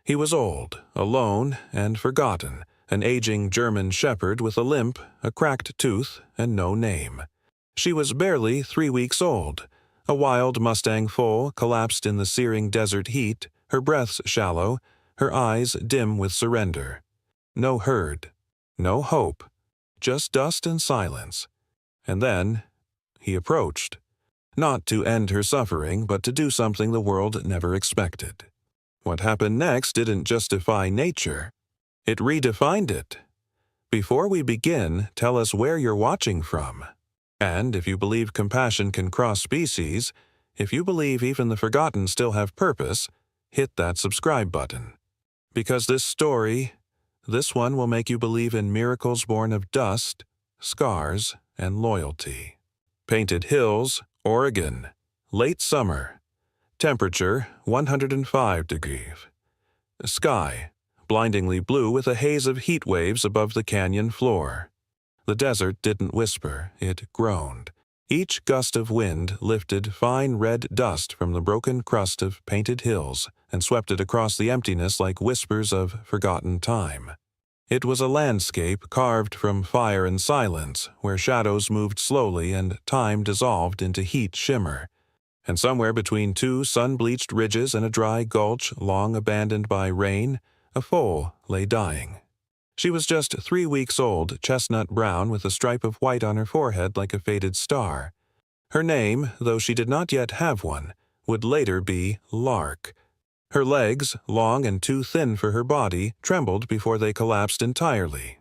He was old, alone, and forgotten, an aging German shepherd with a limp, a cracked tooth, and no name. She was barely 3 weeks old, a wild Mustang foal collapsed in the searing desert heat, her breaths shallow, her eyes dim with surrender. No herd, no hope, just dust and silence. And then he approached, not to end her suffering, but to do something the world never expected. What happened next didn't just defy nature. It redefined it. Before we begin, tell us where you're watching from. And if you believe compassion can cross species, if you believe even the forgotten still have purpose, hit that subscribe button. Because this one will make you believe in miracles born of dust, scars, and loyalty. Painted Hills, Oregon. Late summer. Temperature 105 degrees. Sky blindingly blue with a haze of heat waves above the canyon floor. The desert didn't whisper, it groaned. Each gust of wind lifted fine red dust from the broken crust of Painted Hills and swept it across the emptiness like whispers of forgotten time. It was a landscape carved from fire and silence, where shadows moved slowly and time dissolved into heat shimmer. And somewhere between two sun-bleached ridges and a dry gulch long abandoned by rain, a foal lay dying. She was just 3 weeks old, chestnut brown with a stripe of white on her forehead like a faded star. Her name, though she did not yet have one, would later be Lark. Her legs, long and too thin for her body, trembled before they collapsed entirely.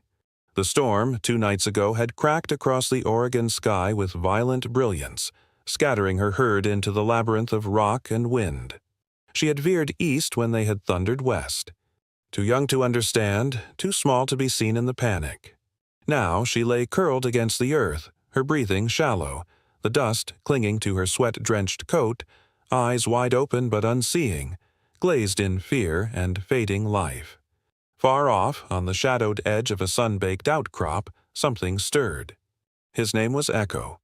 The storm, 2 nights ago, had cracked across the Oregon sky with violent brilliance, scattering her herd into the labyrinth of rock and wind. She had veered east when they had thundered west. Too young to understand, too small to be seen in the panic. Now she lay curled against the earth, her breathing shallow, the dust clinging to her sweat-drenched coat, eyes wide open but unseeing, glazed in fear and fading life. Far off, on the shadowed edge of a sun-baked outcrop, something stirred. His name was Echo.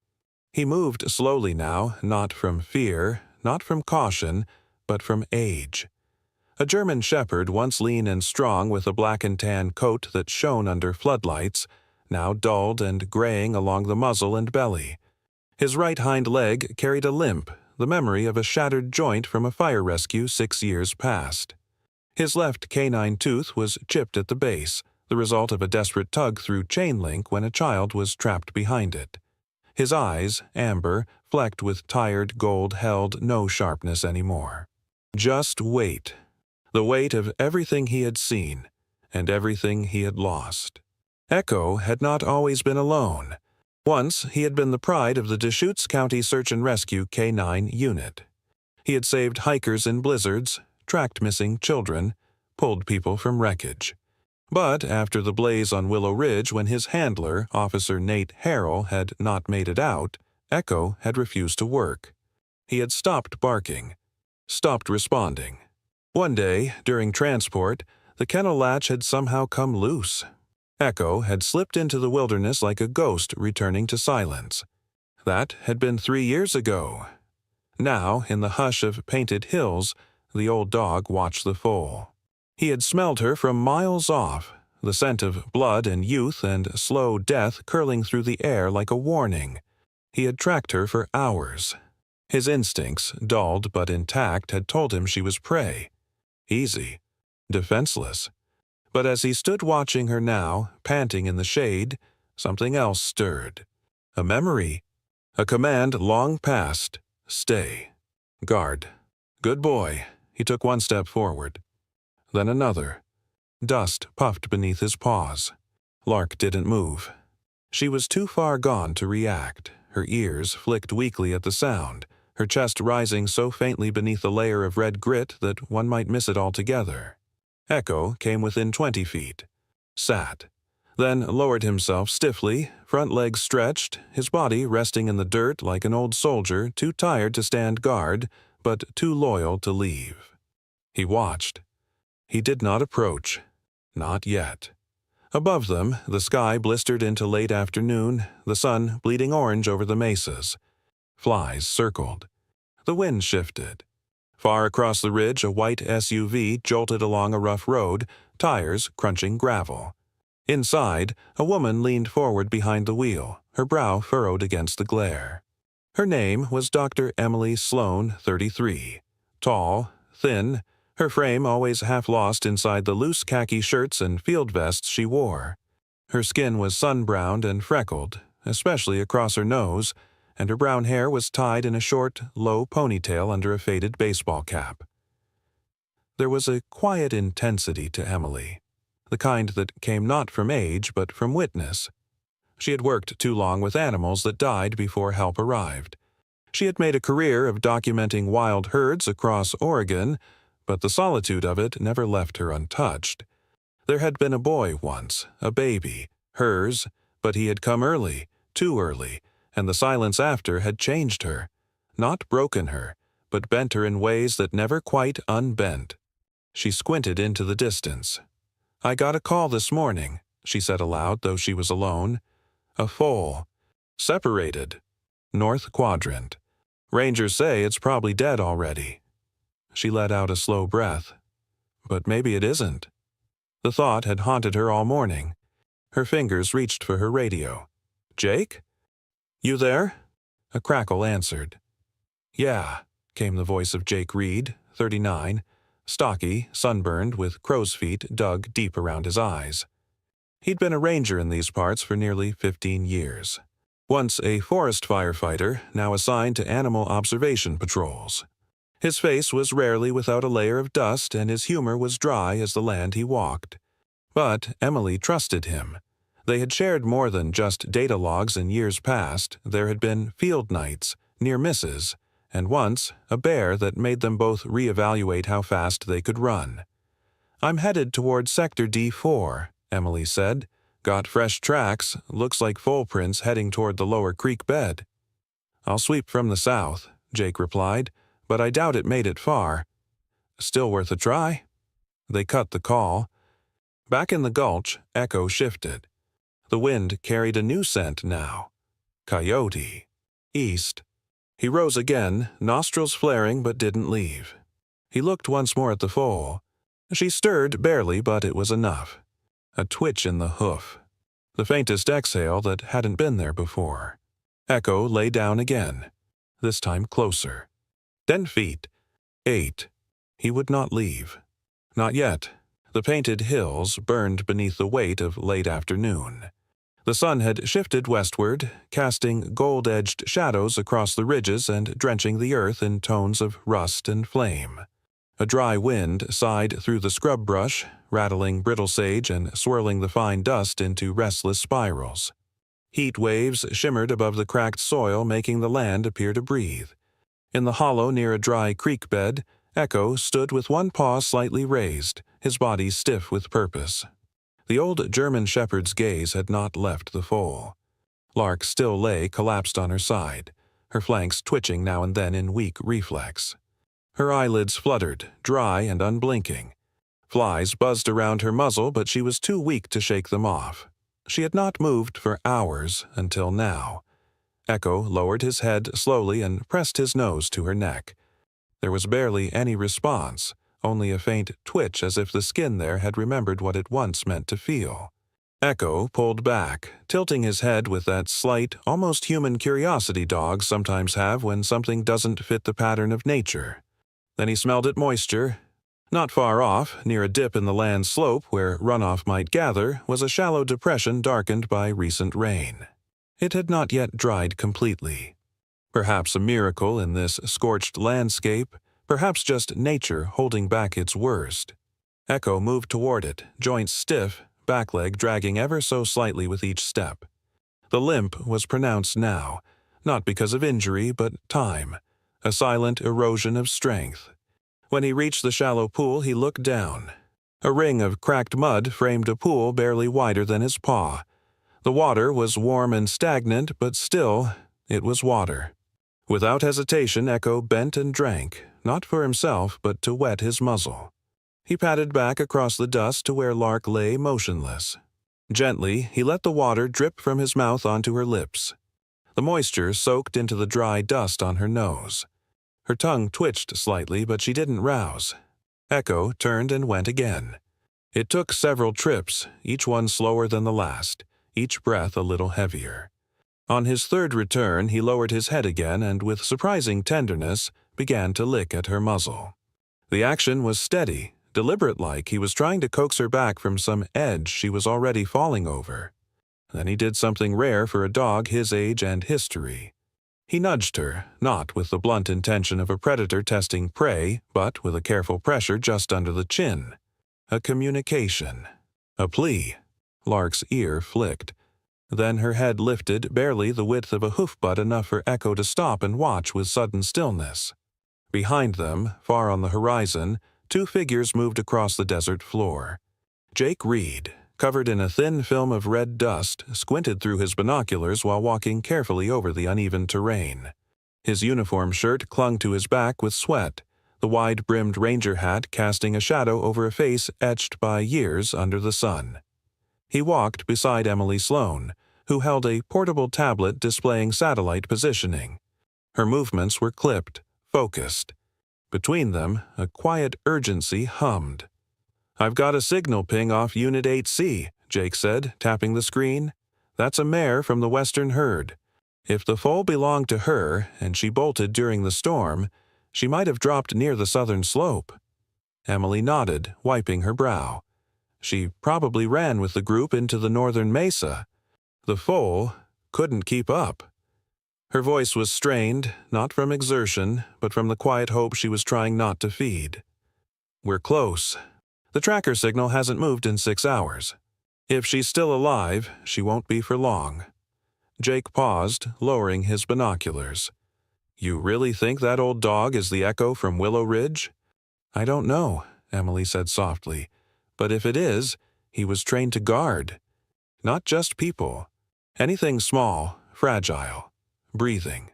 He moved slowly now, not from fear, not from caution, but from age. A German shepherd, once lean and strong with a black and tan coat that shone under floodlights, now dulled and graying along the muzzle and belly. His right hind leg carried a limp, the memory of a shattered joint from a fire rescue 6 years past. His left canine tooth was chipped at the base, the result of a desperate tug through chain link when a child was trapped behind it. His eyes, amber, flecked with tired gold, held no sharpness anymore. Just weight. The weight of everything he had seen, and everything he had lost. Echo had not always been alone. Once he had been the pride of the Deschutes County Search and Rescue K-9 unit. He had saved hikers in blizzards, tracked missing children, pulled people from wreckage. But after the blaze on Willow Ridge, when his handler, Officer Nate Harrell, had not made it out, Echo had refused to work. He had stopped barking, stopped responding. One day, during transport, the kennel latch had somehow come loose. Echo had slipped into the wilderness like a ghost returning to silence. That had been 3 years ago. Now, in the hush of Painted Hills, the old dog watched the foal. He had smelled her from miles off, the scent of blood and youth and slow death curling through the air like a warning. He had tracked her for hours. His instincts, dulled but intact, had told him she was prey. Easy, defenseless. But as he stood watching her now, panting in the shade, something else stirred. A memory. A command long past. Stay. Guard. Good boy. He took 1 step forward. Then another. Dust puffed beneath his paws. Lark didn't move. She was too far gone to react. Her ears flicked weakly at the sound, her chest rising so faintly beneath a layer of red grit that one might miss it altogether. Echo came within 20 feet. Sat. Then lowered himself stiffly, front legs stretched, his body resting in the dirt like an old soldier too tired to stand guard, but too loyal to leave. He watched. He did not approach. Not yet. Above them, the sky blistered into late afternoon, the sun bleeding orange over the mesas. Flies circled. The wind shifted. Far across the ridge, a white SUV jolted along a rough road, tires crunching gravel. Inside, a woman leaned forward behind the wheel, her brow furrowed against the glare. Her name was Dr. Emily Sloan, 33. Tall, thin, her frame always half lost inside the loose khaki shirts and field vests she wore. Her skin was sun-browned and freckled, especially across her nose, and her brown hair was tied in a short, low ponytail under a faded baseball cap. There was a quiet intensity to Emily, the kind that came not from age but from witness. She had worked too long with animals that died before help arrived. She had made a career of documenting wild herds across Oregon, but the solitude of it never left her untouched. There had been a boy once, a baby, hers, but he had come early, too early, and the silence after had changed her, not broken her, but bent her in ways that never quite unbent. She squinted into the distance. "I got a call this morning," she said aloud, though she was alone. "A foal. Separated. North quadrant. Rangers say it's probably dead already." She let out a slow breath. But maybe it isn't. The thought had haunted her all morning. Her fingers reached for her radio. "Jake? You there?" A crackle answered. "Yeah," came the voice of Jake Reed, 39, stocky, sunburned, with crow's feet dug deep around his eyes. He'd been a ranger in these parts for nearly 15 years. Once a forest firefighter, now assigned to animal observation patrols. His face was rarely without a layer of dust, and his humor was dry as the land he walked. But Emily trusted him. They had shared more than just data logs in years past. There had been field nights, near misses, and once a bear that made them both reevaluate how fast they could run. "I'm headed toward Sector D4, Emily said. "Got fresh tracks, looks like foal prints heading toward the lower creek bed." "I'll sweep from the south," Jake replied, "but I doubt it made it far." "Still worth a try." They cut the call. Back in the gulch, echo shifted. The wind carried a new scent now. Coyote. East. He rose again, nostrils flaring but didn't leave. He looked once more at the foal. She stirred barely, but it was enough. A twitch in the hoof. The faintest exhale that hadn't been there before. Echo lay down again, this time closer. 10 feet. 8. He would not leave. Not yet. The painted hills burned beneath the weight of late afternoon. The sun had shifted westward, casting gold-edged shadows across the ridges and drenching the earth in tones of rust and flame. A dry wind sighed through the scrub brush, rattling brittle sage and swirling the fine dust into restless spirals. Heat waves shimmered above the cracked soil, making the land appear to breathe. In the hollow near a dry creek bed, Echo stood with one paw slightly raised, his body stiff with purpose. The old German shepherd's gaze had not left the foal. Lark still lay collapsed on her side, her flanks twitching now and then in weak reflex. Her eyelids fluttered, dry and unblinking. Flies buzzed around her muzzle, but she was too weak to shake them off. She had not moved for hours until now. Echo lowered his head slowly and pressed his nose to her neck. There was barely any response, only a faint twitch as if the skin there had remembered what it once meant to feel. Echo pulled back, tilting his head with that slight, almost human curiosity dogs sometimes have when something doesn't fit the pattern of nature. Then he smelled at moisture. Not far off, near a dip in the land slope where runoff might gather, was a shallow depression darkened by recent rain. It had not yet dried completely. Perhaps a miracle in this scorched landscape, perhaps just nature holding back its worst. Echo moved toward it, joints stiff, back leg dragging ever so slightly with each step. The limp was pronounced now, not because of injury, but time, a silent erosion of strength. When he reached the shallow pool, he looked down. A ring of cracked mud framed a pool barely wider than his paw. The water was warm and stagnant, but still, it was water. Without hesitation, Echo bent and drank, not for himself, but to wet his muzzle. He padded back across the dust to where Lark lay motionless. Gently, he let the water drip from his mouth onto her lips. The moisture soaked into the dry dust on her nose. Her tongue twitched slightly, but she didn't rouse. Echo turned and went again. It took several trips, each one slower than the last, each breath a little heavier. On his third return, he lowered his head again and, with surprising tenderness, began to lick at her muzzle. The action was steady, deliberate-like he was trying to coax her back from some edge she was already falling over. Then he did something rare for a dog his age and history. He nudged her, not with the blunt intention of a predator testing prey, but with a careful pressure just under the chin. A communication. A plea. Lark's ear flicked. Then her head lifted, barely the width of a hoof-butt, enough for Echo to stop and watch with sudden stillness. Behind them, far on the horizon, two figures moved across the desert floor. Jake Reed, covered in a thin film of red dust, squinted through his binoculars while walking carefully over the uneven terrain. His uniform shirt clung to his back with sweat, the wide-brimmed ranger hat casting a shadow over a face etched by years under the sun. He walked beside Emily Sloan, who held a portable tablet displaying satellite positioning. Her movements were clipped, focused. Between them, a quiet urgency hummed. "I've got a signal ping off Unit 8C, Jake said, tapping the screen. "That's a mare from the western herd. If the foal belonged to her, and she bolted during the storm, she might have dropped near the southern slope." Emily nodded, wiping her brow. "She probably ran with the group into the northern mesa. The foal couldn't keep up." Her voice was strained, not from exertion, but from the quiet hope she was trying not to feed. "We're close. The tracker signal hasn't moved in 6 hours. If she's still alive, she won't be for long." Jake paused, lowering his binoculars. "You really think that old dog is the Echo from Willow Ridge?" "I don't know," Emily said softly. "But if it is, he was trained to guard. Not just people. Anything small, fragile, breathing."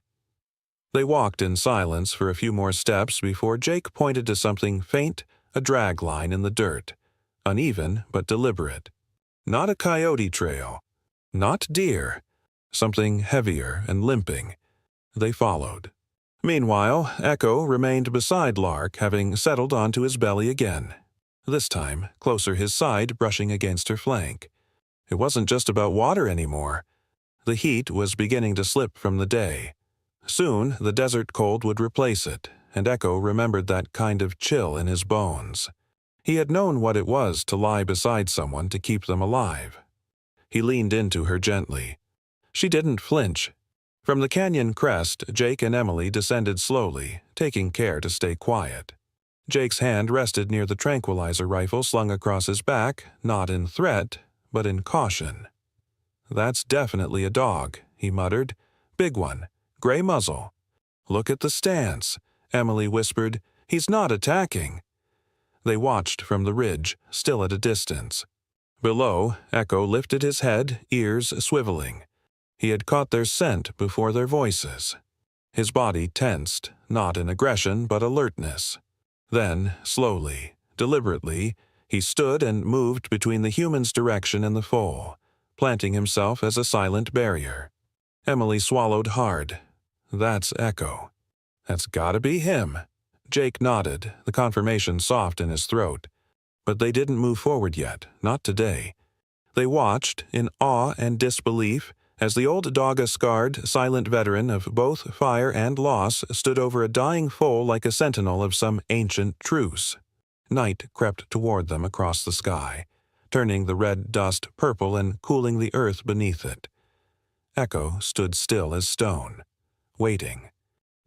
They walked in silence for a few more steps before Jake pointed to something faint, a drag line in the dirt, uneven but deliberate. Not a coyote trail. Not deer. Something heavier and limping. They followed. Meanwhile, Echo remained beside Lark, having settled onto his belly again. This time, closer his side, brushing against her flank. It wasn't just about water anymore. The heat was beginning to slip from the day. Soon, the desert cold would replace it, and Echo remembered that kind of chill in his bones. He had known what it was to lie beside someone to keep them alive. He leaned into her gently. She didn't flinch. From the canyon crest, Jake and Emily descended slowly, taking care to stay quiet. Jake's hand rested near the tranquilizer rifle slung across his back, not in threat, but in caution. "That's definitely a dog," he muttered. "Big one. Gray muzzle." "Look at the stance," Emily whispered. "He's not attacking." They watched from the ridge, still at a distance. Below, Echo lifted his head, ears swiveling. He had caught their scent before their voices. His body tensed, not in aggression but alertness. Then, slowly, deliberately, he stood and moved between the human's direction and the foal, planting himself as a silent barrier. Emily swallowed hard. "That's Echo." "That's gotta be him." Jake nodded, the confirmation soft in his throat. But they didn't move forward yet, not today. They watched, in awe and disbelief, as the old dog-scarred, silent veteran of both fire and loss stood over a dying foal like a sentinel of some ancient truce. Night crept toward them across the sky, turning the red dust purple and cooling the earth beneath it. Echo stood still as stone, waiting,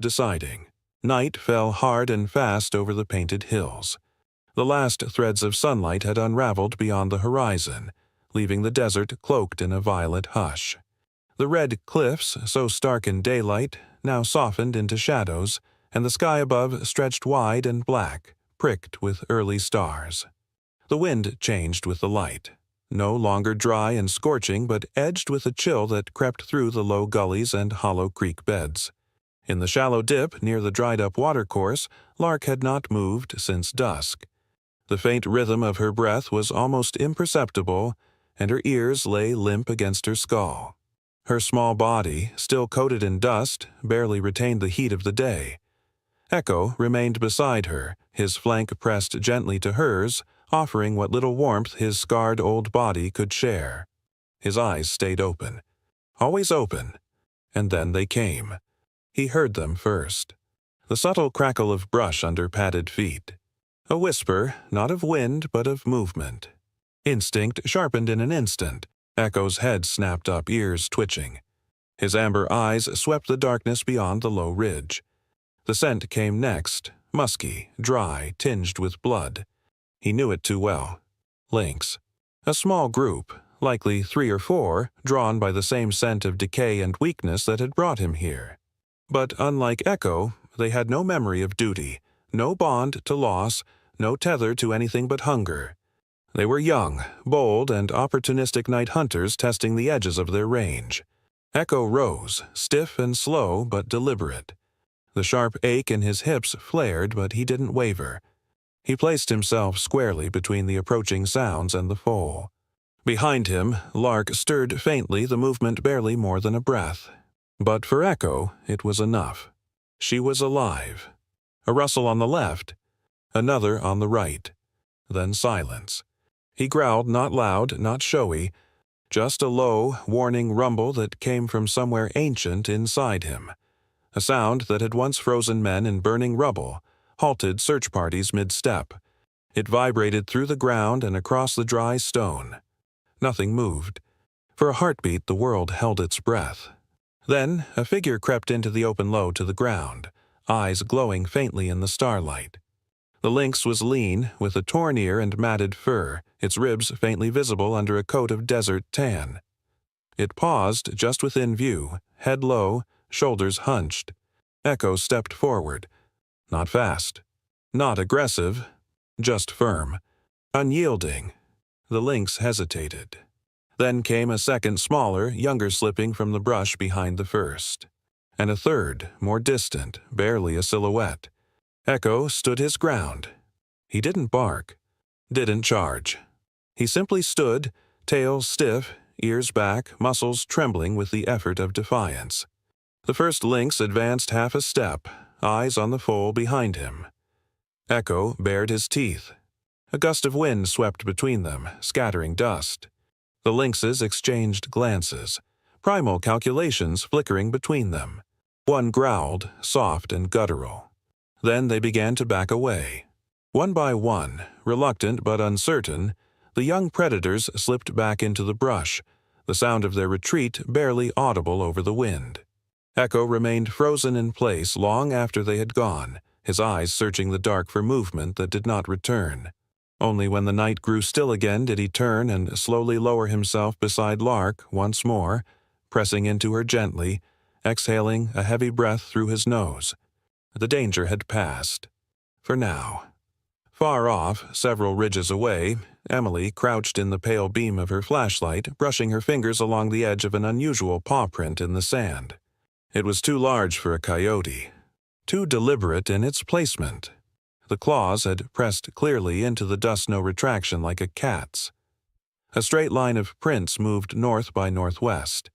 deciding. Night fell hard and fast over the painted hills. The last threads of sunlight had unraveled beyond the horizon, leaving the desert cloaked in a violet hush. The red cliffs, so stark in daylight, now softened into shadows, and the sky above stretched wide and black, pricked with early stars. The wind changed with the light, no longer dry and scorching, but edged with a chill that crept through the low gullies and hollow creek beds. In the shallow dip near the dried-up watercourse, Lark had not moved since dusk. The faint rhythm of her breath was almost imperceptible, and her ears lay limp against her skull. Her small body, still coated in dust, barely retained the heat of the day. Echo remained beside her, his flank pressed gently to hers, offering what little warmth his scarred old body could share. His eyes stayed open, always open, and then they came. He heard them first. The subtle crackle of brush under padded feet. A whisper, not of wind, but of movement. Instinct sharpened in an instant. Echo's head snapped up, ears twitching. His amber eyes swept the darkness beyond the low ridge. The scent came next, musky, dry, tinged with blood. He knew it too well. Lynx. A small group, likely 3 or 4, drawn by the same scent of decay and weakness that had brought him here. But unlike Echo, they had no memory of duty, no bond to loss, no tether to anything but hunger. They were young, bold, and opportunistic night hunters testing the edges of their range. Echo rose, stiff and slow but deliberate. The sharp ache in his hips flared, but he didn't waver. He placed himself squarely between the approaching sounds and the foal. Behind him, Lark stirred faintly, the movement barely more than a breath. But for Echo, it was enough. She was alive. A rustle on the left, another on the right. Then silence. He growled, not loud, not showy, just a low, warning rumble that came from somewhere ancient inside him. A sound that had once frozen men in burning rubble, halted search parties mid-step. It vibrated through the ground and across the dry stone. Nothing moved. For a heartbeat, the world held its breath. Then a figure crept into the open low to the ground, eyes glowing faintly in the starlight. The lynx was lean, with a torn ear and matted fur, its ribs faintly visible under a coat of desert tan. It paused just within view, head low, shoulders hunched. Echo stepped forward. Not fast. Not aggressive. Just firm. Unyielding. The lynx hesitated. Then came a second smaller, younger slipping from the brush behind the first. And a third, more distant, barely a silhouette. Echo stood his ground. He didn't bark. Didn't charge. He simply stood, tail stiff, ears back, muscles trembling with the effort of defiance. The first lynx advanced half a step, eyes on the foal behind him. Echo bared his teeth. A gust of wind swept between them, scattering dust. The lynxes exchanged glances, primal calculations flickering between them. One growled, soft and guttural. Then they began to back away. One by one, reluctant but uncertain, the young predators slipped back into the brush, the sound of their retreat barely audible over the wind. Echo remained frozen in place long after they had gone, his eyes searching the dark for movement that did not return. Only when the night grew still again did he turn and slowly lower himself beside Lark once more, pressing into her gently, exhaling a heavy breath through his nose. The danger had passed. For now. Far off, several ridges away, Emily crouched in the pale beam of her flashlight, brushing her fingers along the edge of an unusual paw print in the sand. It was too large for a coyote, too deliberate in its placement. The claws had pressed clearly into the dust-no retraction like a cat's. A straight line of prints moved north by northwest.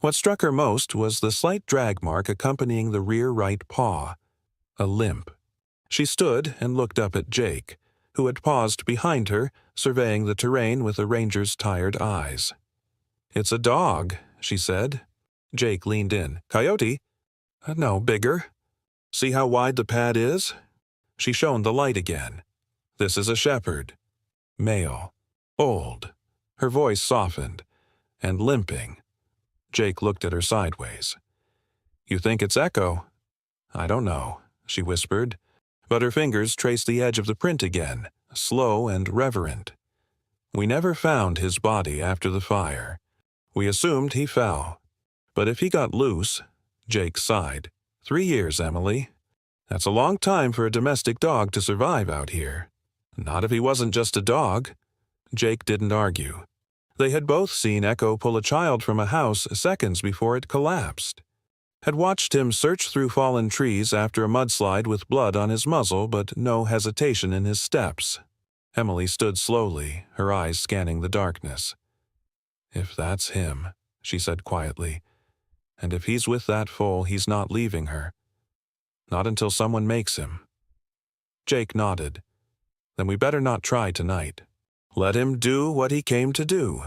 What struck her most was the slight drag mark accompanying the rear right paw. A limp. She stood and looked up at Jake, who had paused behind her, surveying the terrain with a ranger's tired eyes. "It's a dog," she said. Jake leaned in. "Coyote?" "No, bigger." "See how wide the pad is?" She shone the light again. "This is a shepherd. Male. Old." Her voice softened. "And limping." Jake looked at her sideways. "You think it's Echo?" "I don't know," she whispered. But her fingers traced the edge of the print again, slow and reverent. "We never found his body after the fire. We assumed he fell. But if he got loose," Jake sighed. 3 years, Emily. That's a long time for a domestic dog to survive out here. Not if he wasn't just a dog." Jake didn't argue. They had both seen Echo pull a child from a house seconds before it collapsed. Had watched him search through fallen trees after a mudslide with blood on his muzzle but no hesitation in his steps. Emily stood slowly, her eyes scanning the darkness. "If that's him," she said quietly, "and if he's with that foal, he's not leaving her." Not until someone makes him. Jake nodded. Then we better not try tonight. Let him do what he came to do.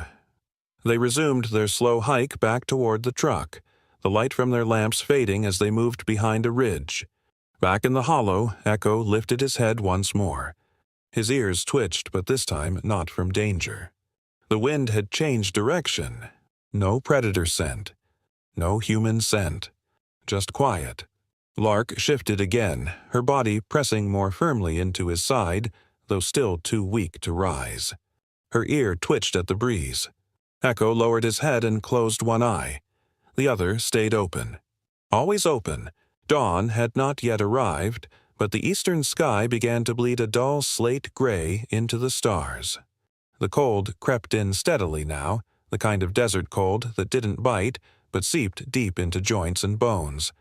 They resumed their slow hike back toward the truck, the light from their lamps fading as they moved behind a ridge. Back in the hollow, Echo lifted his head once more. His ears twitched, but this time not from danger. The wind had changed direction. No predator scent. No human scent. Just quiet. Lark shifted again, her body pressing more firmly into his side, though still too weak to rise. Her ear twitched at the breeze. Echo lowered his head and closed one eye. The other stayed open. Always open. Dawn had not yet arrived, but the eastern sky began to bleed a dull slate gray into the stars. The cold crept in steadily now, the kind of desert cold that didn't bite, but seeped deep into joints and bones.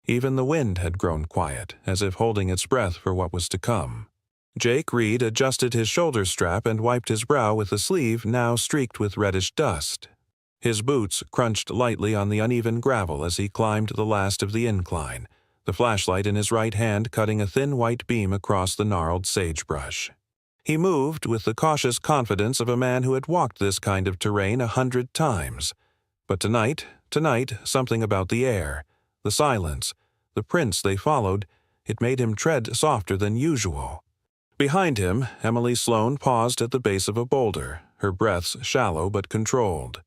Even the wind had grown quiet, as if holding its breath for what was to come. Jake Reed adjusted his shoulder strap and wiped his brow with a sleeve now streaked with reddish dust. His boots crunched lightly on the uneven gravel as he climbed the last of the incline, the flashlight in his right hand cutting a thin white beam across the gnarled sagebrush. He moved with the cautious confidence of a man who had walked this kind of terrain 100 times. But tonight, something about the air, the silence, the prints they followed, it made him tread softer than usual. Behind him, Emily Sloane paused at the base of a boulder, her breaths shallow but controlled.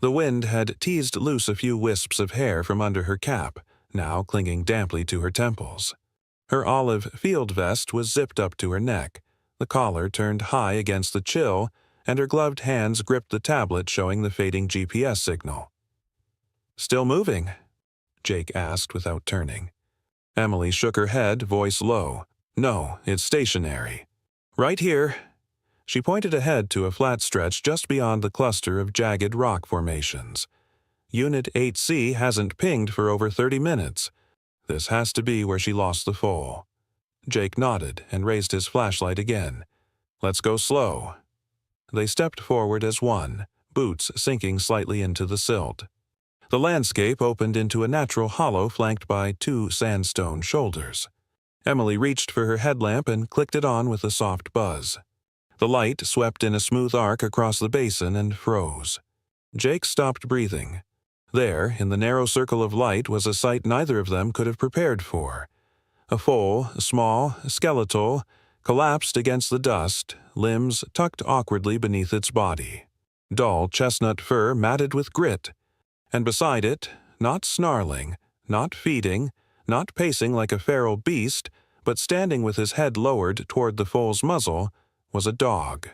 The wind had teased loose a few wisps of hair from under her cap, now clinging damply to her temples. Her olive field vest was zipped up to her neck, the collar turned high against the chill, and her gloved hands gripped the tablet showing the fading GPS signal. "Still moving?" Jake asked without turning. Emily shook her head, voice low. "No, it's stationary. Right here." She pointed ahead to a flat stretch just beyond the cluster of jagged rock formations. "Unit 8C hasn't pinged for over 30 minutes. This has to be where she lost the foal." Jake nodded and raised his flashlight again. "Let's go slow." They stepped forward as one, boots sinking slightly into the silt. The landscape opened into a natural hollow flanked by 2 sandstone shoulders. Emily reached for her headlamp and clicked it on with a soft buzz. The light swept in a smooth arc across the basin and froze. Jake stopped breathing. There, in the narrow circle of light, was a sight neither of them could have prepared for. A foal, small, skeletal, collapsed against the dust, limbs tucked awkwardly beneath its body. Dull chestnut fur matted with grit. And beside it, not snarling, not feeding, not pacing like a feral beast, but standing with his head lowered toward the foal's muzzle, was a dog.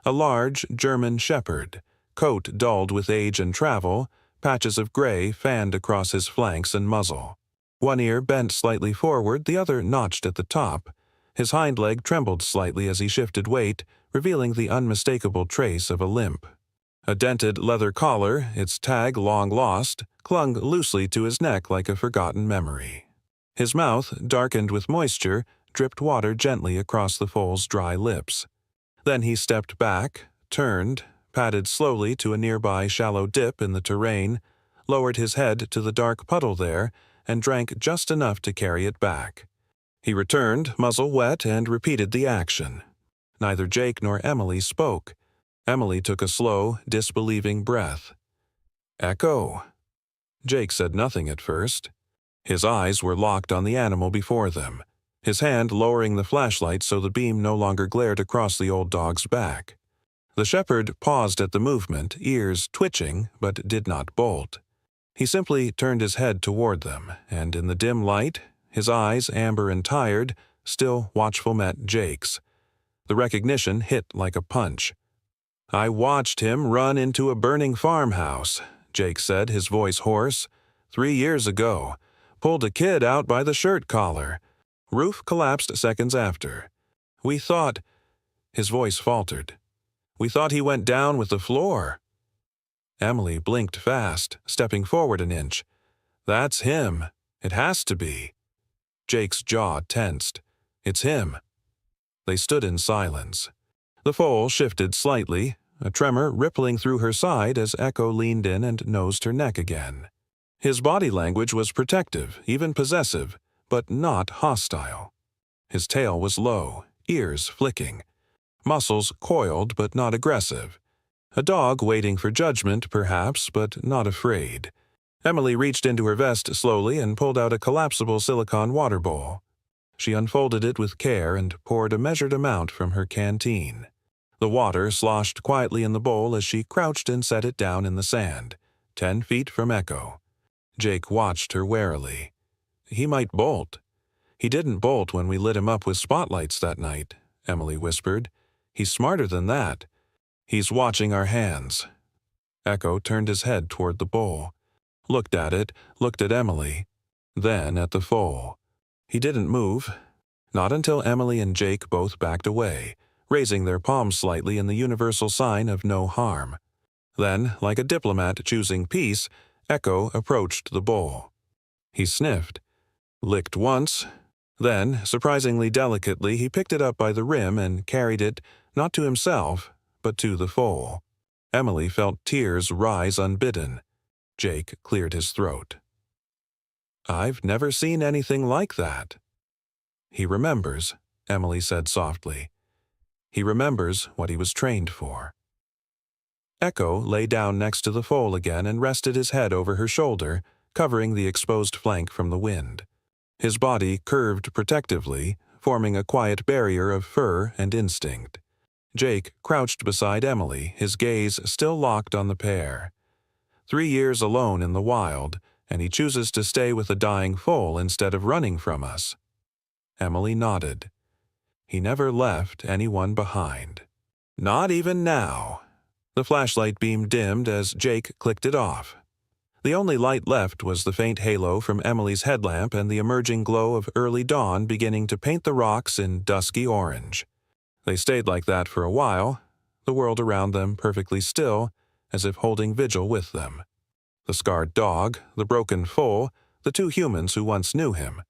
A large German shepherd, coat dulled with age and travel, patches of gray fanned across his flanks and muzzle. One ear bent slightly forward, the other notched at the top. His hind leg trembled slightly as he shifted weight, revealing the unmistakable trace of a limp. A dented leather collar, its tag long lost, clung loosely to his neck like a forgotten memory. His mouth, darkened with moisture, dripped water gently across the foal's dry lips. Then he stepped back, turned, padded slowly to a nearby shallow dip in the terrain, lowered his head to the dark puddle there, and drank just enough to carry it back. He returned, muzzle wet, and repeated the action. Neither Jake nor Emily spoke. Emily took a slow, disbelieving breath. "Echo." Jake said nothing at first. His eyes were locked on the animal before them, his hand lowering the flashlight so the beam no longer glared across the old dog's back. The shepherd paused at the movement, ears twitching, but did not bolt. He simply turned his head toward them, and in the dim light, his eyes, amber and tired, still watchful, met Jake's. The recognition hit like a punch. "I watched him run into a burning farmhouse," Jake said, his voice hoarse. 3 years ago. Pulled a kid out by the shirt collar. Roof collapsed seconds after. We thought—" His voice faltered. "We thought he went down with the floor." Emily blinked fast, stepping forward an inch. "That's him. It has to be." Jake's jaw tensed. "It's him." They stood in silence. The foal shifted slightly, a tremor rippling through her side as Echo leaned in and nosed her neck again. His body language was protective, even possessive, but not hostile. His tail was low, ears flicking, muscles coiled but not aggressive. A dog waiting for judgment, perhaps, but not afraid. Emily reached into her vest slowly and pulled out a collapsible silicone water bowl. She unfolded it with care and poured a measured amount from her canteen. The water sloshed quietly in the bowl as she crouched and set it down in the sand, 10 feet from Echo. Jake watched her warily. He might bolt. He didn't bolt when we lit him up with spotlights that night, Emily whispered. He's smarter than that. He's watching our hands. Echo turned his head toward the bowl, looked at it, looked at Emily, then at the foal. He didn't move, not until Emily and Jake both backed away, raising their palms slightly in the universal sign of no harm. Then, like a diplomat choosing peace, Echo approached the bowl. He sniffed, licked once, then, surprisingly delicately, he picked it up by the rim and carried it, not to himself, but to the foal. Emily felt tears rise unbidden. Jake cleared his throat. I've never seen anything like that. He remembers, Emily said softly. He remembers what he was trained for. Echo lay down next to the foal again and rested his head over her shoulder, covering the exposed flank from the wind. His body curved protectively, forming a quiet barrier of fur and instinct. Jake crouched beside Emily, his gaze still locked on the pair. 3 years alone in the wild, and he chooses to stay with a dying foal instead of running from us. Emily nodded. He never left anyone behind. Not even now. The flashlight beam dimmed as Jake clicked it off. The only light left was the faint halo from Emily's headlamp and the emerging glow of early dawn beginning to paint the rocks in dusky orange. They stayed like that for a while, the world around them perfectly still, as if holding vigil with them. The scarred dog, the broken foal, the 2 humans who once knew him.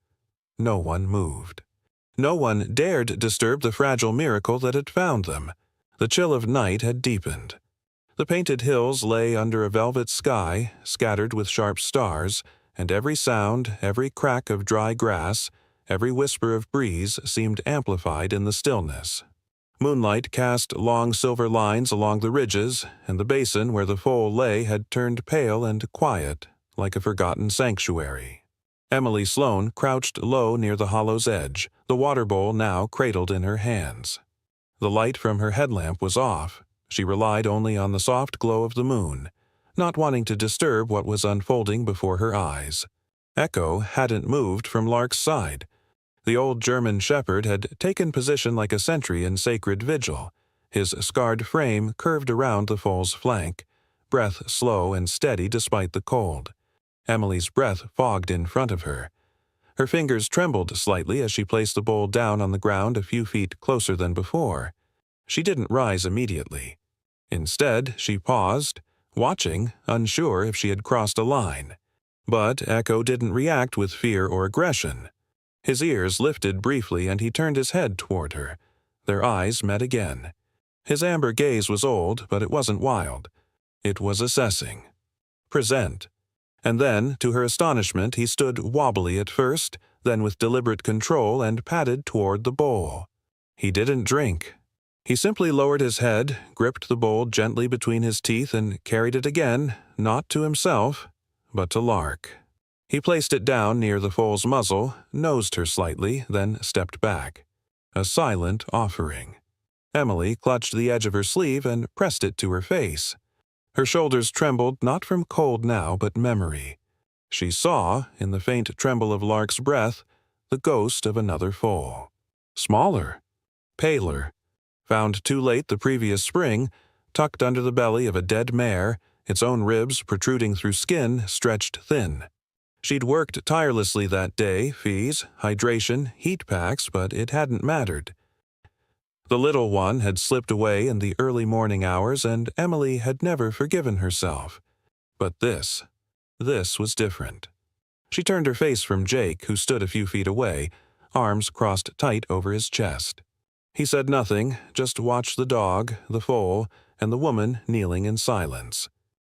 No one moved. No one dared disturb the fragile miracle that had found them. The chill of night had deepened. The painted hills lay under a velvet sky, scattered with sharp stars, and every sound, every crack of dry grass, every whisper of breeze seemed amplified in the stillness. Moonlight cast long silver lines along the ridges, and the basin where the foal lay had turned pale and quiet, like a forgotten sanctuary. Emily Sloane crouched low near the hollow's edge, the water bowl now cradled in her hands. The light from her headlamp was off. She relied only on the soft glow of the moon, not wanting to disturb what was unfolding before her eyes. Echo hadn't moved from Lark's side. The old German shepherd had taken position like a sentry in sacred vigil, his scarred frame curved around the foal's flank, breath slow and steady despite the cold. Emily's breath fogged in front of her. Her fingers trembled slightly as she placed the bowl down on the ground a few feet closer than before. She didn't rise immediately. Instead, she paused, watching, unsure if she had crossed a line. But Echo didn't react with fear or aggression. His ears lifted briefly and he turned his head toward her. Their eyes met again. His amber gaze was old, but it wasn't wild. It was assessing. Present. And then, to her astonishment, he stood wobbly at first, then with deliberate control and padded toward the bowl. He didn't drink. He simply lowered his head, gripped the bowl gently between his teeth and carried it again, not to himself, but to Lark. He placed it down near the foal's muzzle, nosed her slightly, then stepped back. A silent offering. Emily clutched the edge of her sleeve and pressed it to her face. Her shoulders trembled not from cold now, but memory. She saw, in the faint tremble of Lark's breath, the ghost of another foal. Smaller, paler, found too late the previous spring, tucked under the belly of a dead mare, its own ribs protruding through skin stretched thin. She'd worked tirelessly that day, fees, hydration, heat packs, but it hadn't mattered. The little one had slipped away in the early morning hours, and Emily had never forgiven herself. But this was different. She turned her face from Jake, who stood a few feet away, arms crossed tight over his chest. He said nothing, just watched the dog, the foal, and the woman kneeling in silence.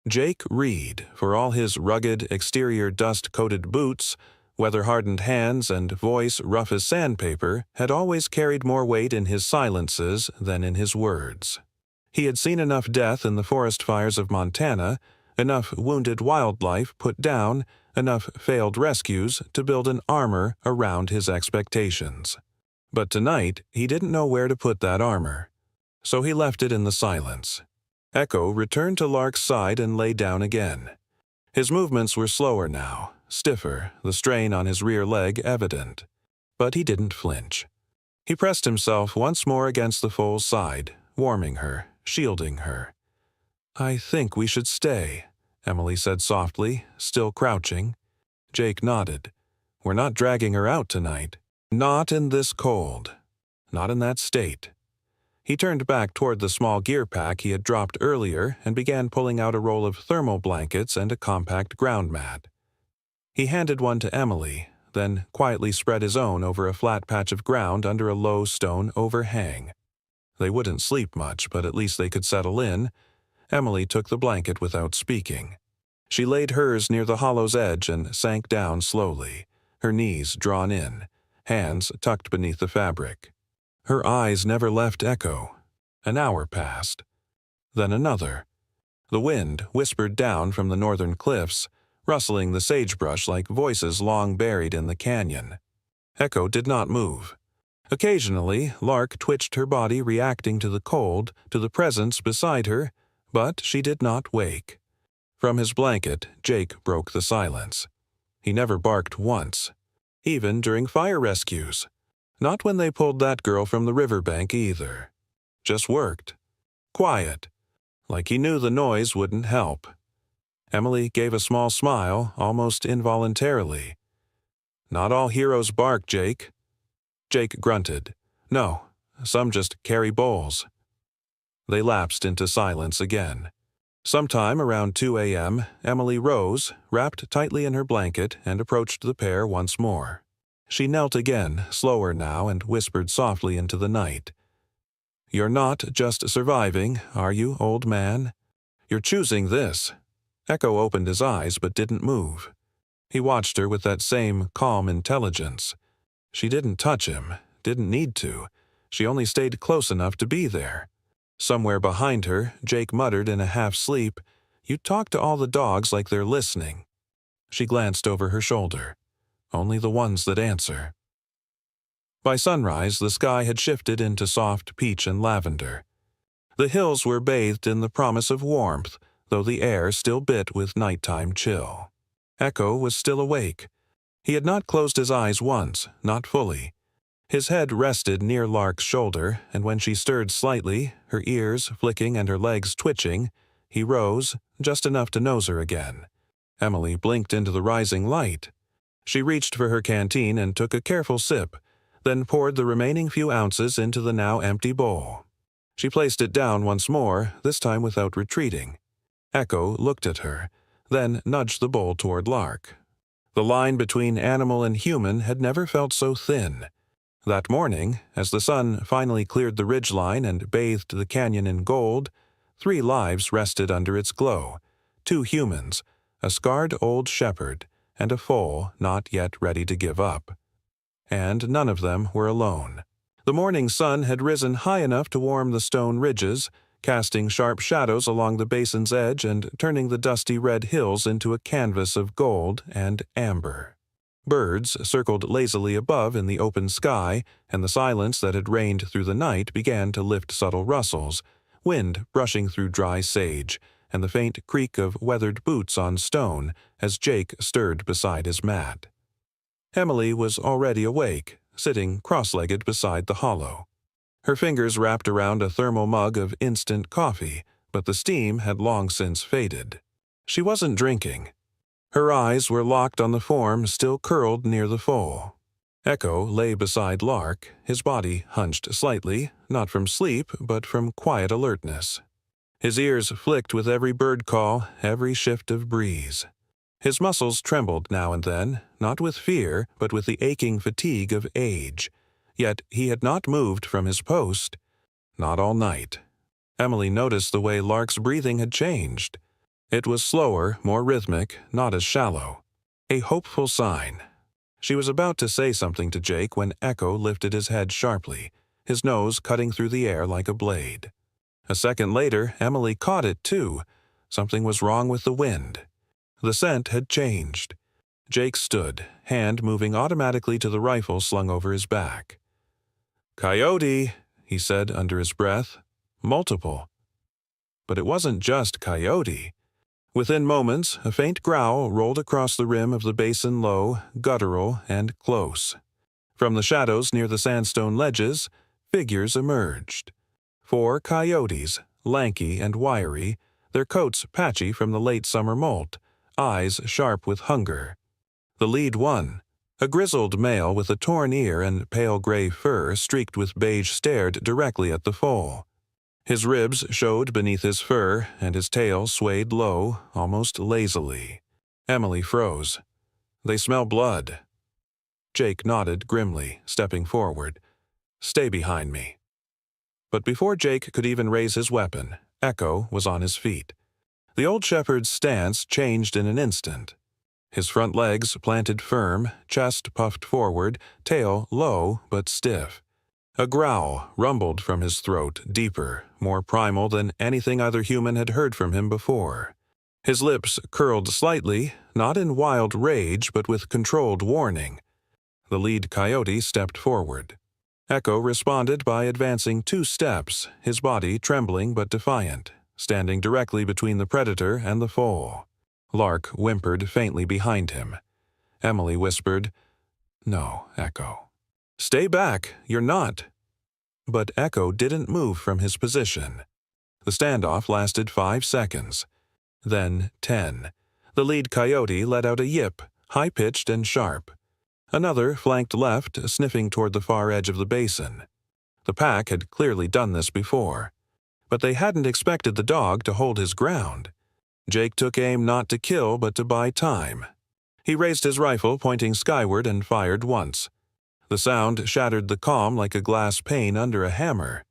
Jake Reed, for all his rugged, exterior dust-coated boots, Weather-hardened hands and voice rough as sandpaper had always carried more weight in his silences than in his words. He had seen enough death in the forest fires of Montana, enough wounded wildlife put down, enough failed rescues to build an armor around his expectations. But tonight, he didn't know where to put that armor. So he left it in the silence. Echo returned to Lark's side and lay down again. His movements were slower now, stiffer, the strain on his rear leg evident. But he didn't flinch. He pressed himself once more against the foal's side, warming her, shielding her. "I think we should stay," Emily said softly, still crouching. Jake nodded. "We're not dragging her out tonight. Not in this cold. Not in that state." He turned back toward the small gear pack he had dropped earlier and began pulling out a roll of thermal blankets and a compact ground mat. He handed one to Emily, then quietly spread his own over a flat patch of ground under a low stone overhang. They wouldn't sleep much, but at least they could settle in. Emily took the blanket without speaking. She laid hers near the hollow's edge and sank down slowly, her knees drawn in, hands tucked beneath the fabric. Her eyes never left Echo. An hour passed. Then another. The wind whispered down from the northern cliffs, rustling the sagebrush like voices long buried in the canyon. Echo did not move. Occasionally, Lark twitched her body reacting to the cold, to the presence beside her, but she did not wake. From his blanket, Jake broke the silence. He never barked once, even during fire rescues. Not when they pulled that girl from the riverbank either. Just worked. Quiet. Like he knew the noise wouldn't help. Emily gave a small smile, almost involuntarily. "Not all heroes bark, Jake." Jake grunted. "No, some just carry bowls." They lapsed into silence again. Sometime around 2 a.m., Emily rose, wrapped tightly in her blanket, and approached the pair once more. She knelt again, slower now, and whispered softly into the night. "You're not just surviving, are you, old man? You're choosing this." Echo opened his eyes but didn't move. He watched her with that same calm intelligence. She didn't touch him, didn't need to. She only stayed close enough to be there. Somewhere behind her, Jake muttered in a half-sleep, "You talk to all the dogs like they're listening." She glanced over her shoulder. Only the ones that answer. By sunrise, the sky had shifted into soft peach and lavender. The hills were bathed in the promise of warmth, though the air still bit with nighttime chill. Echo was still awake. He had not closed his eyes once, not fully. His head rested near Lark's shoulder, and when she stirred slightly, her ears flicking and her legs twitching, he rose, just enough to nose her again. Emily blinked into the rising light. She reached for her canteen and took a careful sip, then poured the remaining few ounces into the now empty bowl. She placed it down once more, this time without retreating. Echo looked at her, then nudged the bowl toward Lark. The line between animal and human had never felt so thin. That morning, as the sun finally cleared the ridgeline and bathed the canyon in gold, 3 lives rested under its glow. 2 humans, a scarred old shepherd, and a foal not yet ready to give up. And none of them were alone. The morning sun had risen high enough to warm the stone ridges, casting sharp shadows along the basin's edge and turning the dusty red hills into a canvas of gold and amber. Birds circled lazily above in the open sky, and the silence that had reigned through the night began to lift subtle rustles, wind brushing through dry sage, and the faint creak of weathered boots on stone as Jake stirred beside his mat. Emily was already awake, sitting cross-legged beside the hollow. Her fingers wrapped around a thermal mug of instant coffee, but the steam had long since faded. She wasn't drinking. Her eyes were locked on the form still curled near the foal. Echo lay beside Lark, his body hunched slightly, not from sleep, but from quiet alertness. His ears flicked with every bird call, every shift of breeze. His muscles trembled now and then, not with fear, but with the aching fatigue of age. Yet he had not moved from his post. Not all night. Emily noticed the way Lark's breathing had changed. It was slower, more rhythmic, not as shallow. A hopeful sign. She was about to say something to Jake when Echo lifted his head sharply, his nose cutting through the air like a blade. A second later, Emily caught it too. Something was wrong with the wind. The scent had changed. Jake stood, hand moving automatically to the rifle slung over his back. "Coyote," he said under his breath. "Multiple." But it wasn't just coyote. Within moments, a faint growl rolled across the rim of the basin, low, guttural, and close. From the shadows near the sandstone ledges, figures emerged. 4 coyotes, lanky and wiry, their coats patchy from the late summer molt, eyes sharp with hunger. The lead one, a grizzled male with a torn ear and pale gray fur streaked with beige, stared directly at the foal. His ribs showed beneath his fur, and his tail swayed low, almost lazily. Emily froze. "They smell blood." Jake nodded grimly, stepping forward. "Stay behind me." But before Jake could even raise his weapon, Echo was on his feet. The old shepherd's stance changed in an instant. His front legs planted firm, chest puffed forward, tail low but stiff. A growl rumbled from his throat, deeper, more primal than anything other human had heard from him before. His lips curled slightly, not in wild rage but with controlled warning. The lead coyote stepped forward. Echo responded by advancing 2 steps, his body trembling but defiant, standing directly between the predator and the foal. Lark whimpered faintly behind him. Emily whispered, "No, Echo. Stay back, you're not." But Echo didn't move from his position. The standoff lasted 5 seconds. Then 10. The lead coyote let out a yip, high-pitched and sharp. Another flanked left, sniffing toward the far edge of the basin. The pack had clearly done this before. But they hadn't expected the dog to hold his ground. Jake took aim not to kill but to buy time. He raised his rifle, pointing skyward, and fired once. The sound shattered the calm like a glass pane under a hammer.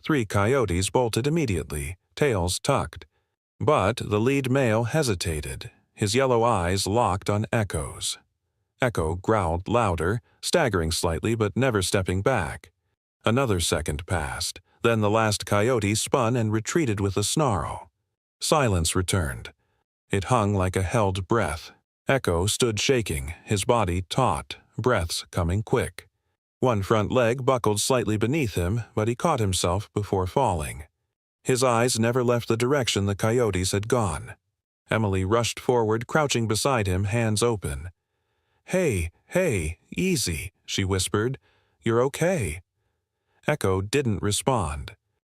3 coyotes bolted immediately, tails tucked. But the lead male hesitated, his yellow eyes locked on Echo's. Echo growled louder, staggering slightly but never stepping back. Another second passed, then the last coyote spun and retreated with a snarl. Silence returned. It hung like a held breath. Echo stood shaking, his body taut, breaths coming quick. One front leg buckled slightly beneath him, but he caught himself before falling. His eyes never left the direction the coyotes had gone. Emily rushed forward, crouching beside him, hands open. Hey, easy," she whispered. "You're okay." Echo didn't respond.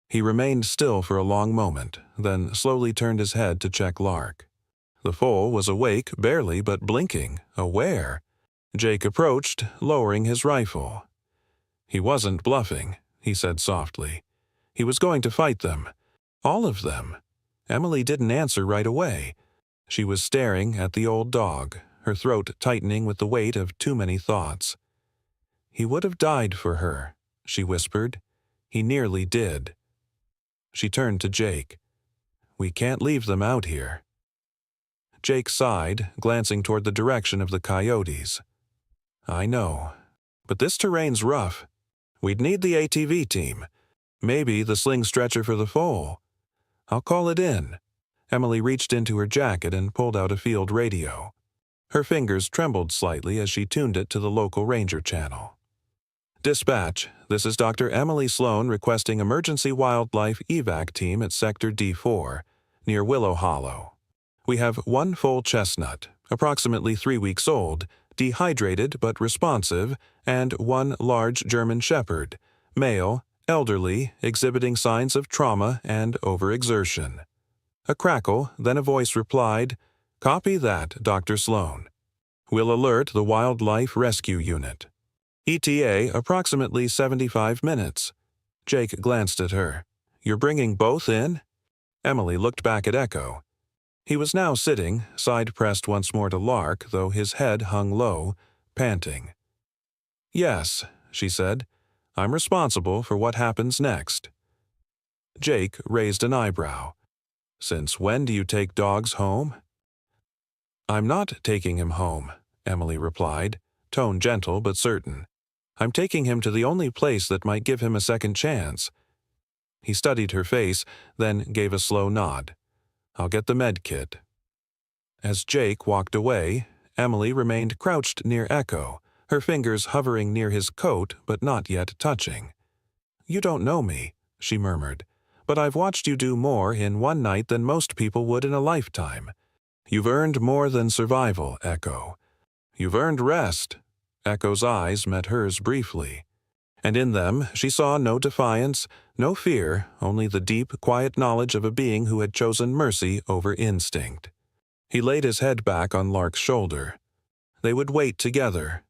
He remained still for a long moment, then slowly turned his head to check Lark. The foal was awake, barely, but blinking, aware. Jake approached, lowering his rifle. He wasn't bluffing, he said softly. He was going to fight them. All of them. Emily didn't answer right away. She was staring at the old dog, her throat tightening with the weight of too many thoughts. "He would have died for her," she whispered. "He nearly did." She turned to Jake. "We can't leave them out here." Jake sighed, glancing toward the direction of the coyotes. "I know, but this terrain's rough. We'd need the ATV team. Maybe the sling stretcher for the foal. I'll call it in." Emily reached into her jacket and pulled out a field radio. Her fingers trembled slightly as she tuned it to the local ranger channel. "Dispatch, this is Dr. Emily Sloan requesting emergency wildlife evac team at Sector D4, near Willow Hollow. We have 1 full chestnut, approximately 3 weeks old, dehydrated but responsive, and 1 large German shepherd, male, elderly, exhibiting signs of trauma and overexertion." A crackle, then a voice replied, "Copy that, Dr. Sloan. We'll alert the Wildlife Rescue Unit. ETA approximately 75 minutes. Jake glanced at her. "You're bringing both in?" Emily looked back at Echo. He was now sitting, side pressed once more to Lark, though his head hung low, panting. "Yes," she said. "I'm responsible for what happens next." Jake raised an eyebrow. "Since when do you take dogs home?" "I'm not taking him home," Emily replied. tone gentle but certain. "I'm taking him to the only place that might give him a second chance." He studied her face, then gave a slow nod. "I'll get the med kit." As Jake walked away, Emily remained crouched near Echo, her fingers hovering near his coat but not yet touching. "You don't know me," she murmured, "but I've watched you do more in one night than most people would in a lifetime. You've earned more than survival, Echo. You've earned rest." Echo's eyes met hers briefly, and in them she saw no defiance, no fear, only the deep, quiet knowledge of a being who had chosen mercy over instinct. He laid his head back on Lark's shoulder. They would wait together,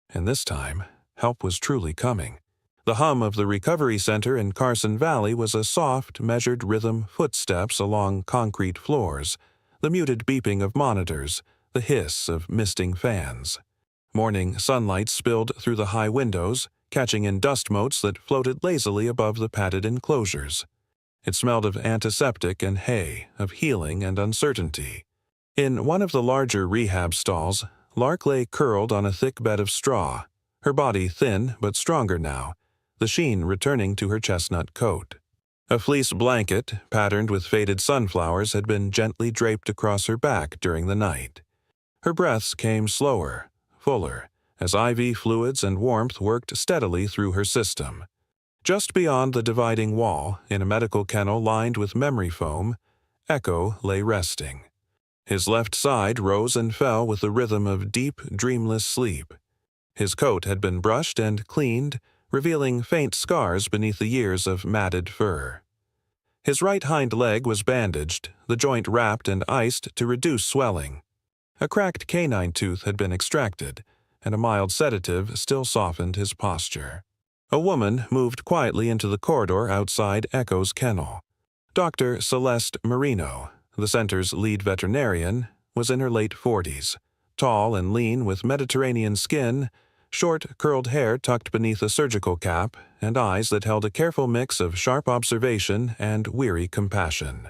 and this time, help was truly coming. The hum of the recovery center in Carson Valley was a soft, measured rhythm footsteps along concrete floors, the muted beeping of monitors, the hiss of misting fans. Morning sunlight spilled through the high windows, catching in dust motes that floated lazily above the padded enclosures. It smelled of antiseptic and hay, of healing and uncertainty. In one of the larger rehab stalls, Lark lay curled on a thick bed of straw, her body thin but stronger now, the sheen returning to her chestnut coat. A fleece blanket, patterned with faded sunflowers, had been gently draped across her back during the night. Her breaths came slower, fuller, as IV fluids and warmth worked steadily through her system. Just beyond the dividing wall, in a medical kennel lined with memory foam, Echo lay resting. His left side rose and fell with the rhythm of deep, dreamless sleep. His coat had been brushed and cleaned, revealing faint scars beneath the years of matted fur. His right hind leg was bandaged, the joint wrapped and iced to reduce swelling. A cracked canine tooth had been extracted, and a mild sedative still softened his posture. A woman moved quietly into the corridor outside Echo's kennel. Dr. Celeste Marino, the center's lead veterinarian, was in her late 40s, tall and lean with Mediterranean skin, short, curled hair tucked beneath a surgical cap, and eyes that held a careful mix of sharp observation and weary compassion.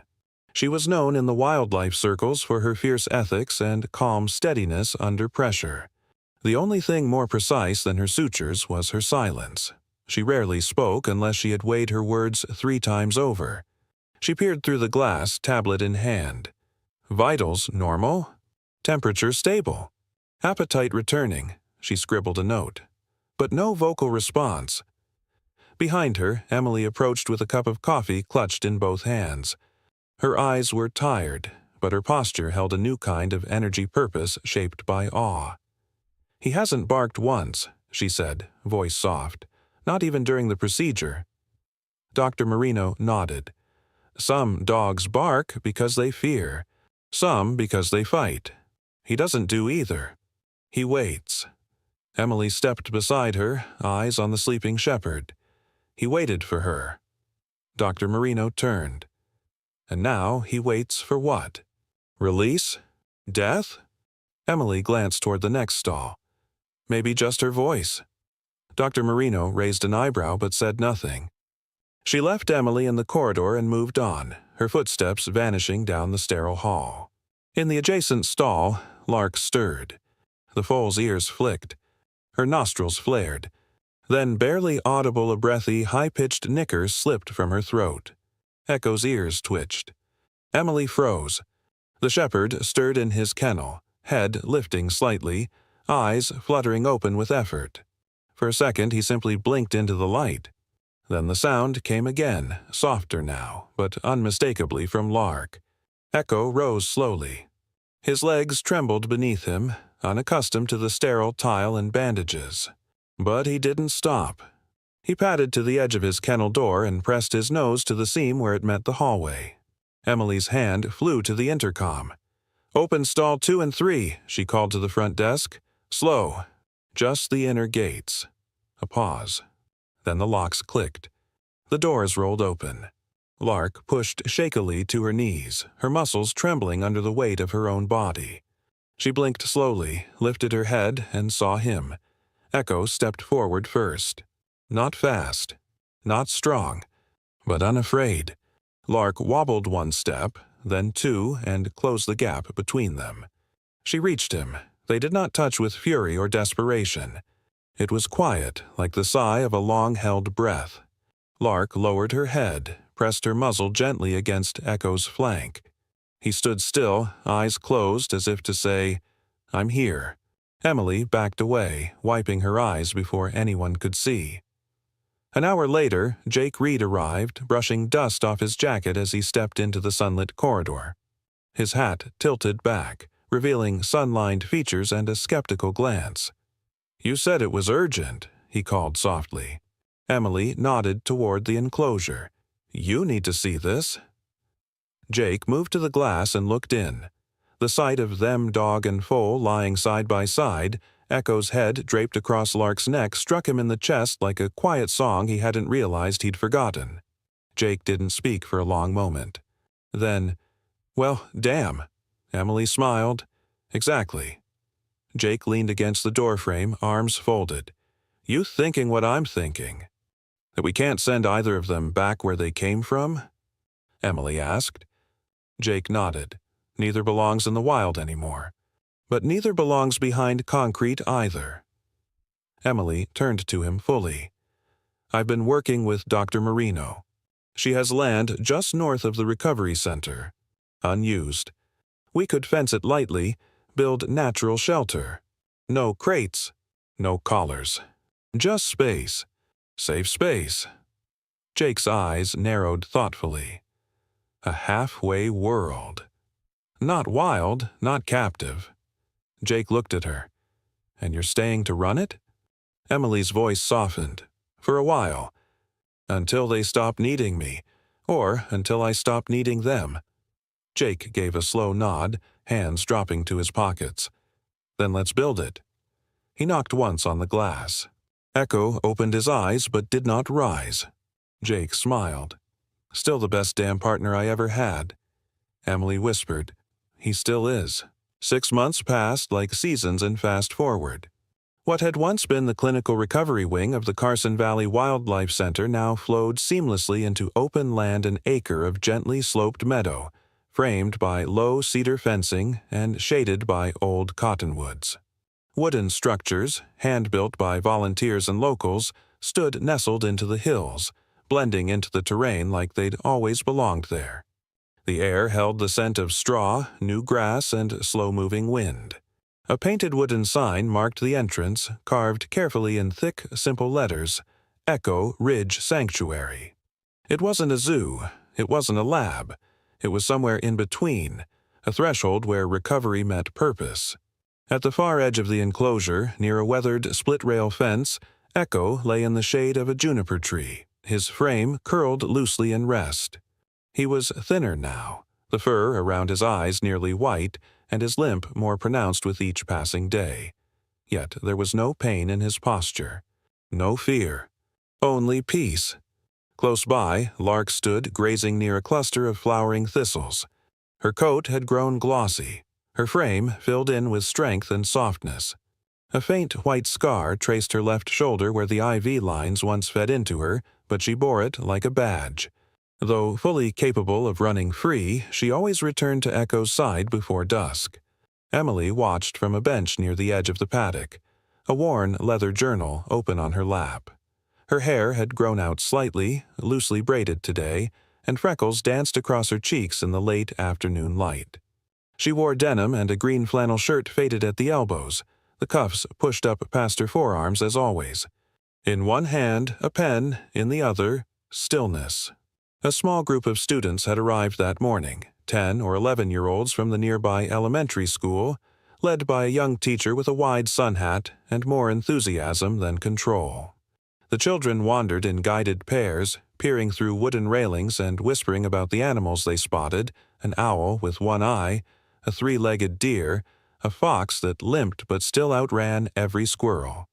She was known in the wildlife circles for her fierce ethics and calm steadiness under pressure. The only thing more precise than her sutures was her silence. She rarely spoke unless she had weighed her words 3 times over. She peered through the glass, tablet in hand. Vitals normal. Temperature stable. Appetite returning. She scribbled a note. But no vocal response. Behind her, Emily approached with a cup of coffee clutched in both hands. Her eyes were tired, but her posture held a new kind of energy purpose shaped by awe. "He hasn't barked once," she said, voice soft. "Not even during the procedure." Dr. Marino nodded. "Some dogs bark because they fear. Some because they fight. He doesn't do either. He waits." Emily stepped beside her, eyes on the sleeping shepherd. He waited for her. Dr. Marino turned. And now he waits for what? Release? Death? Emily glanced toward the next stall. Maybe just her voice. Dr. Marino raised an eyebrow but said nothing. She left Emily in the corridor and moved on, her footsteps vanishing down the sterile hall. In the adjacent stall, Lark stirred. The foal's ears flicked. Her nostrils flared. Then barely audible a breathy, high-pitched nicker slipped from her throat. Echo's ears twitched. Emily froze. The shepherd stirred in his kennel, head lifting slightly, eyes fluttering open with effort. For a second he simply blinked into the light. Then the sound came again, softer now, but unmistakably from Lark. Echo rose slowly. His legs trembled beneath him, unaccustomed to the sterile tile and bandages. But he didn't stop. He padded to the edge of his kennel door and pressed his nose to the seam where it met the hallway. Emily's hand flew to the intercom. "Open stall 2 and 3, she called to the front desk. "Slow. Just the inner gates." A pause. Then the locks clicked. The doors rolled open. Lark pushed shakily to her knees, her muscles trembling under the weight of her own body. She blinked slowly, lifted her head, and saw him. Echo stepped forward first. Not fast, not strong, but unafraid. Lark wobbled 1 step, then 2, and closed the gap between them. She reached him, They did not touch with fury or desperation. It was quiet, like the sigh of a long-held breath. Lark lowered her head, pressed her muzzle gently against Echo's flank. He stood still, eyes closed as if to say, "I'm here." Emily backed away, wiping her eyes before anyone could see. An hour later, Jake Reed arrived, brushing dust off his jacket as he stepped into the sunlit corridor. His hat tilted back, revealing sun-lined features and a skeptical glance. "You said it was urgent," he called softly. Emily nodded toward the enclosure. "You need to see this." Jake moved to the glass and looked in. The sight of them, dog and foal, lying side by side, Echo's head draped across Lark's neck, struck him in the chest like a quiet song he hadn't realized he'd forgotten. Jake didn't speak for a long moment. Then, "Well, damn." Emily smiled. "Exactly." Jake leaned against the doorframe, arms folded. "You thinking what I'm thinking? That we can't send either of them back where they came from?" Emily asked. Jake nodded. "Neither belongs in the wild anymore. But neither belongs behind concrete either." Emily turned to him fully. "I've been working with Dr. Marino. She has land just north of the recovery center. Unused. We could fence it lightly, build natural shelter. No crates, no collars. Just space. Safe space." Jake's eyes narrowed thoughtfully. A halfway world. Not wild, not captive. Jake looked at her. "And you're staying to run it?" Emily's voice softened. "For a while. Until they stop needing me. Or until I stop needing them." Jake gave a slow nod, hands dropping to his pockets. "Then let's build it." He knocked once on the glass. Echo opened his eyes but did not rise. Jake smiled. "Still the best damn partner I ever had." Emily whispered, "He still is." 6 months passed like seasons and fast forward. What had once been the clinical recovery wing of the Carson Valley Wildlife Center now flowed seamlessly into open land, an acre of gently sloped meadow, framed by low cedar fencing and shaded by old cottonwoods. Wooden structures, hand-built by volunteers and locals, stood nestled into the hills, blending into the terrain like they'd always belonged there. The air held the scent of straw, new grass, and slow-moving wind. A painted wooden sign marked the entrance, carved carefully in thick, simple letters, "Echo Ridge Sanctuary." It wasn't a zoo, it wasn't a lab. It was somewhere in between, a threshold where recovery met purpose. At the far edge of the enclosure, near a weathered split-rail fence, Echo lay in the shade of a juniper tree, his frame curled loosely in rest. He was thinner now, the fur around his eyes nearly white, and his limp more pronounced with each passing day. Yet there was no pain in his posture, no fear, only peace. Close by, Lark stood grazing near a cluster of flowering thistles. Her coat had grown glossy, her frame filled in with strength and softness. A faint white scar traced her left shoulder where the IV lines once fed into her, but she bore it like a badge. Though fully capable of running free, she always returned to Echo's side before dusk. Emily watched from a bench near the edge of the paddock, a worn leather journal open on her lap. Her hair had grown out slightly, loosely braided today, and freckles danced across her cheeks in the late afternoon light. She wore denim and a green flannel shirt faded at the elbows, the cuffs pushed up past her forearms as always. In one hand, a pen, in the other, stillness. A small group of students had arrived that morning, 10 or 11-year-olds from the nearby elementary school, led by a young teacher with a wide sun hat and more enthusiasm than control. The children wandered in guided pairs, peering through wooden railings and whispering about the animals they spotted, an owl with one eye, a 3-legged deer, a fox that limped but still outran every squirrel.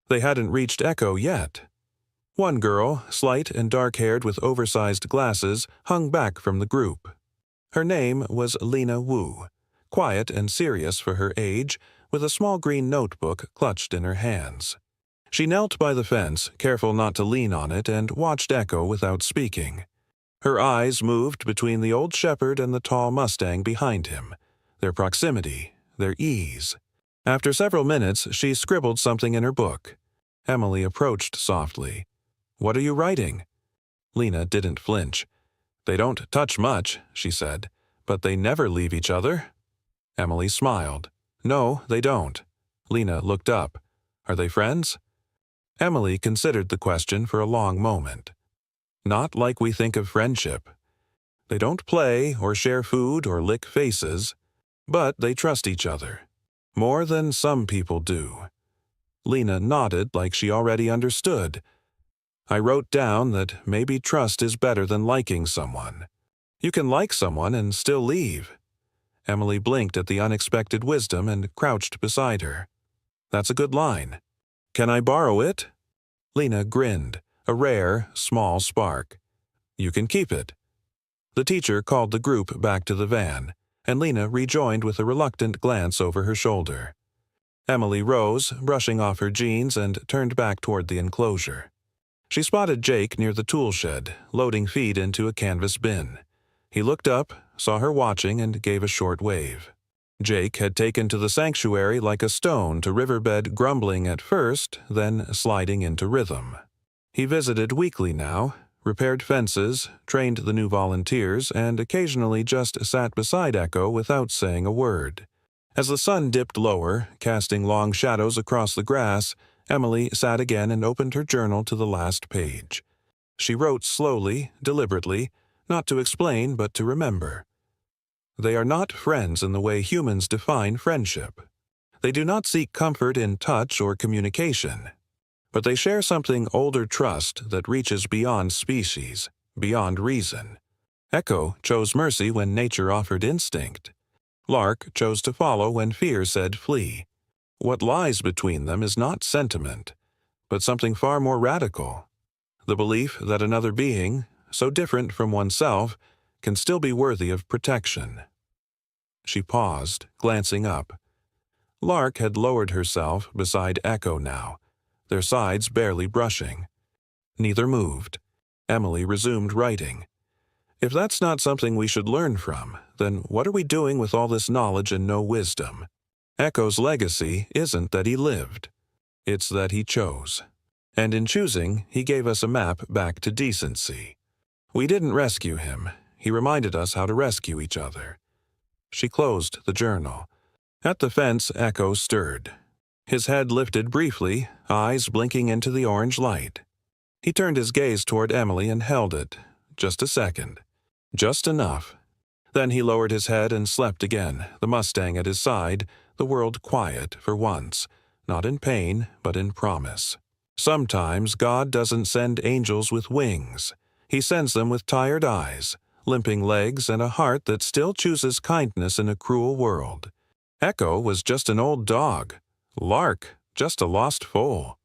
They hadn't reached Echo yet. One girl, slight and dark-haired with oversized glasses, hung back from the group. Her name was Lena Wu, quiet and serious for her age, with a small green notebook clutched in her hands. She knelt by the fence, careful not to lean on it, and watched Echo without speaking. Her eyes moved between the old shepherd and the tall Mustang behind him, their proximity, their ease. After several minutes, she scribbled something in her book. Emily approached softly. "What are you writing?" Lena didn't flinch. "They don't touch much," she said, "but they never leave each other." Emily smiled. "No, they don't." Lena looked up. "Are they friends?" Emily considered the question for a long moment. "Not like we think of friendship. They don't play or share food or lick faces, but they trust each other. More than some people do." Lena nodded like she already understood. "I wrote down that maybe trust is better than liking someone. You can like someone and still leave." Emily blinked at the unexpected wisdom and crouched beside her. "That's a good line. Can I borrow it?" Lena grinned, a rare, small spark. "You can keep it." The teacher called the group back to the van, and Lena rejoined with a reluctant glance over her shoulder. Emily rose, brushing off her jeans, and turned back toward the enclosure. She spotted Jake near the tool shed, loading feed into a canvas bin. He looked up, saw her watching, and gave a short wave. Jake had taken to the sanctuary like a stone to riverbed, grumbling at first, then sliding into rhythm. He visited weekly now, repaired fences, trained the new volunteers, and occasionally just sat beside Echo without saying a word. As the sun dipped lower, casting long shadows across the grass, Emily sat again and opened her journal to the last page. She wrote slowly, deliberately, not to explain but to remember. They are not friends in the way humans define friendship. They do not seek comfort in touch or communication. But they share something older trust that reaches beyond species, beyond reason. Echo chose mercy when nature offered instinct. Lark chose to follow when fear said flee. What lies between them is not sentiment, but something far more radical. The belief that another being, so different from oneself, can still be worthy of protection. She paused, glancing up. Lark had lowered herself beside Echo now, their sides barely brushing. Neither moved. Emily resumed writing. "If that's not something we should learn from, then what are we doing with all this knowledge and no wisdom? Echo's legacy isn't that he lived. It's that he chose. And in choosing, he gave us a map back to decency. We didn't rescue him. He reminded us how to rescue each other." She closed the journal. At the fence, Echo stirred. His head lifted briefly, eyes blinking into the orange light. He turned his gaze toward Emily and held it. Just a second. Just enough. Then he lowered his head and slept again, the Mustang at his side, the world quiet for once, not in pain, but in promise. Sometimes God doesn't send angels with wings. He sends them with tired eyes, limping legs, and a heart that still chooses kindness in a cruel world. Echo was just an old dog. Lark, just a lost foal.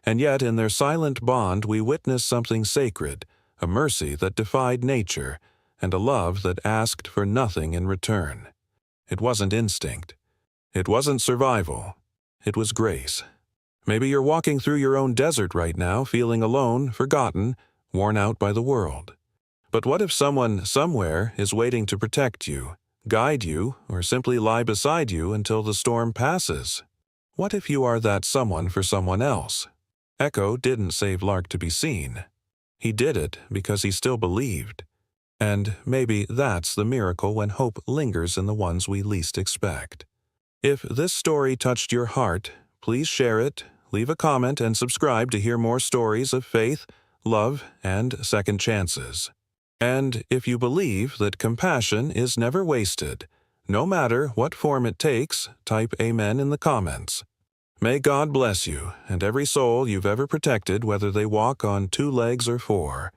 And yet in their silent bond we witnessed something sacred, a mercy that defied nature, and a love that asked for nothing in return. It wasn't instinct. It wasn't survival. It was grace. Maybe you're walking through your own desert right now, feeling alone, forgotten, worn out by the world. But what if someone somewhere is waiting to protect you, guide you, or simply lie beside you until the storm passes? What if you are that someone for someone else? Echo didn't save Lark to be seen. He did it because he still believed. And maybe that's the miracle when hope lingers in the ones we least expect. If this story touched your heart, please share it, leave a comment, and subscribe to hear more stories of faith, love, and second chances. And if you believe that compassion is never wasted, no matter what form it takes, type Amen in the comments. May God bless you and every soul you've ever protected, whether they walk on 2 legs or 4.